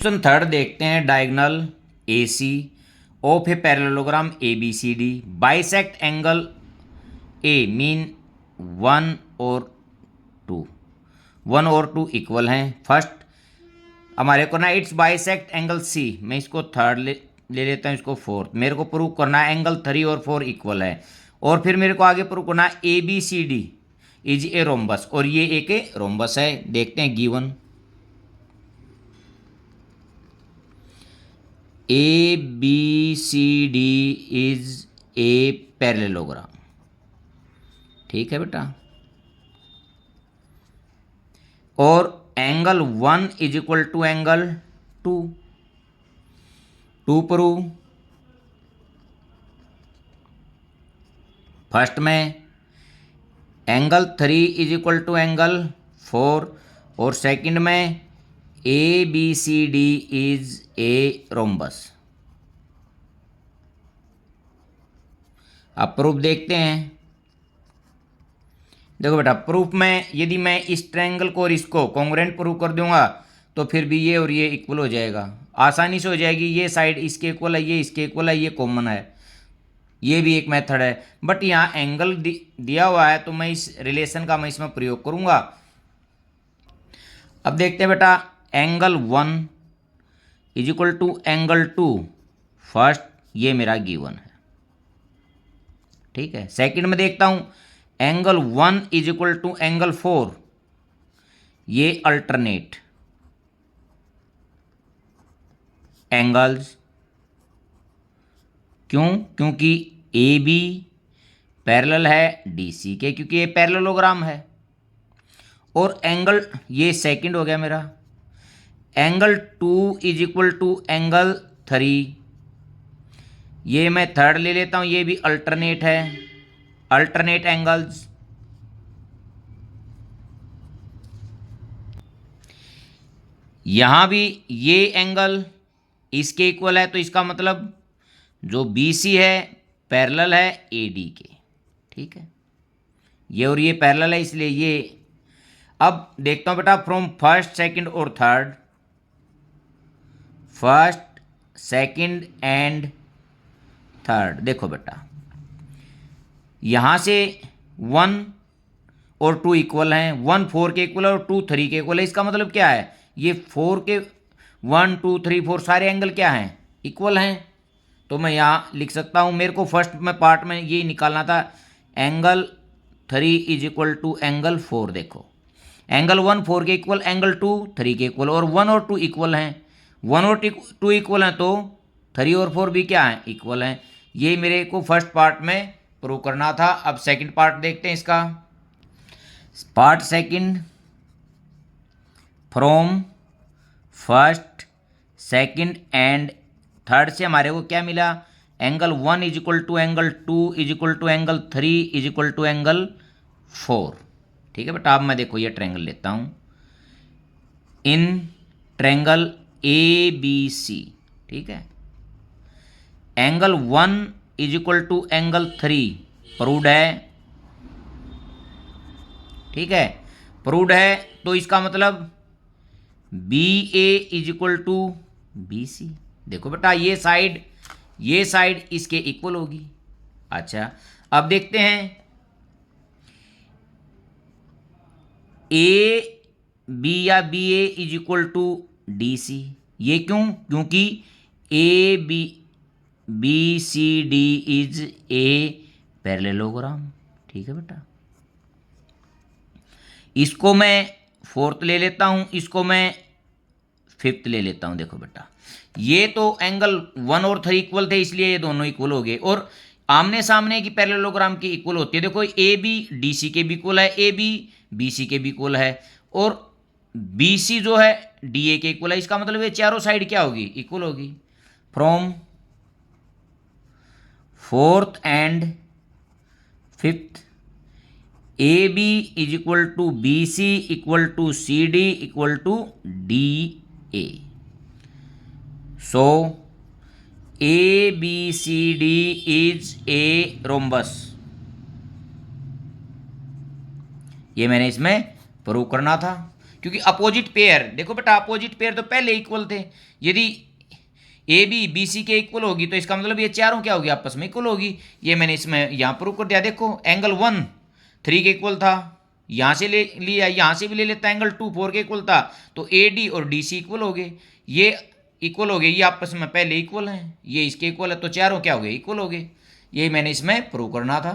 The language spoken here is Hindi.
क्वेश्चन थर्ड देखते हैं। Diagonal AC of a parallelogram ABCD bisect angle A mean one और टू इक्वल हैं। फर्स्ट हमारे को ना इट्स बाइसेक्ट एंगल C, मैं इसको थर्ड ले लेता हूँ, इसको फोर्थ। मेरे को प्रूव करना है एंगल 3 और 4 इक्वल है, और फिर मेरे को आगे प्रूव करना है ABCD इज ए रोम्बस, और ये एक रोम्बस है। देखते हैं given ABCD is a parallelogram. ठीक है बेटा, और angle 1 is equal to angle 2। Prove first में angle 3 is equal to angle 4, और सेकंड में ABCD इज ए रोम्बस। अब प्रूफ देखते हैं। देखो बेटा, प्रूफ में यदि मैं इस ट्रायंगल को और इसको कॉन्ग्रुएंट प्रूव कर दूंगा तो फिर भी ये और ये इक्वल हो जाएगा, आसानी से हो जाएगी। ये साइड इसके इक्वल है, ये इसके इक्वल है, ये कॉमन है, ये भी एक मेथड है। बट यहाँ एंगल दिया हुआ है तो मैं इस रिलेशन का मैं इसमें प्रयोग करूंगा। अब देखते हैं बेटा, angle 1 is equal to angle 2 first, ये मेरा गिवन है। ठीक है, सेकंड में देखता हूं angle 1 is equal to angle 4, ये अल्टरनेट एंगल्स। क्यों? क्योंकि AB पैरेलल है DC के, क्योंकि ये पैरेललोग्राम है। और एंगल, ये सेकंड हो गया मेरा। Angle 2 is equal to angle 3, ये मैं थर्ड ले लेता हूं, ये भी अल्टरनेट है, अल्टरनेट एंगल्स। यहां भी ये एंगल इसके इक्वल है, तो इसका मतलब जो BC है पैरेलल है AD के। ठीक है, ये और ये पैरेलल है, इसलिए ये। अब देखता हूं बेटा, फ्रॉम फर्स्ट सेकंड और third, first second and third. देखो बेटा, यहां से 1 और 2 इक्वल हैं, 1 4 के इक्वल है और 2 3 के इक्वल है। इसका मतलब क्या है, ये 4 के 1 2 3 4 सारे एंगल क्या हैं, इक्वल हैं। तो मैं यहाँ लिख सकता हूँ, मेरे को फर्स्ट में पार्ट में ये निकालना था, angle 3 is equal to angle 4। देखो, एंगल 1 4 के इक्वल, एंगल 2 3 के इक्वल, और 1 और 2 इक्वल हैं। 1 और 2 इक्वल हैं तो 3 और 4 भी क्या हैं, इक्वल हैं। ये मेरे को फर्स्ट पार्ट में प्रूव करना था। अब सेकंड पार्ट देखते हैं इसका। Part second, from first second and third से हमारे को क्या मिला, angle 1 is equal to angle 2 is equal to angle 3 is equal to angle 4। ठीक है बेटा, अब मैं देखो ये ट्रायंगल लेता हूं, इन ट्रायंगल ABC। ठीक है, angle 1 is equal to angle 3 proved है। ठीक है, प्रूव्ड है, तो इसका मतलब BA is equal to BC। देखो बेटा, ये साइड इसके इक्वल होगी। अच्छा, अब देखते हैं AB या BA is equal to DC। ये क्यों? क्योंकि ABCD इज ए पैरेललोग्राम। ठीक है बेटा, इसको मैं फोर्थ ले लेता हूं, इसको मैं फिफ्थ ले लेता हूं। देखो बेटा, ये तो एंगल 1 और 3 इक्वल थे, इसलिए ये दोनों इक्वल हो गए, और आमने सामने की पैरेललोग्राम की इक्वल होती है। देखो, AB DC के भी इक्वल है, AB BC के भी इक्वल है, और BC जो है DA के इक्वल है। इसका मतलब ये चारों साइड क्या होगी, इक्वल होगी। From fourth and fifth, AB is equal to BC equal to CD equal to DA। So ABCD is a rhombus. ये मैंने इसमें प्रूव करना था। क्योंकि अपोजिट पेयर, देखो बेटा अपोजिट पेयर तो पहले इक्वल थे। यदि ए बी बी सी के इक्वल होगी तो इसका मतलब ये चारों क्या होगी, आपस में इक्वल होगी। ये मैंने इसमें यहाँ प्रूव कर दिया। देखो एंगल 1 3 के इक्वल था, यहाँ से ले लिया, यहाँ से भी ले लेता, एंगल 2 4 के इक्वल था, तो ए डी और डी सी इक्वल हो गए। ये इक्वल हो गए, ये आपस में पहले इक्वल हैं, ये इसके इक्वल है, तो चारों क्या हो गए, इक्वल हो गए। यही मैंने इसमें प्रूव करना था।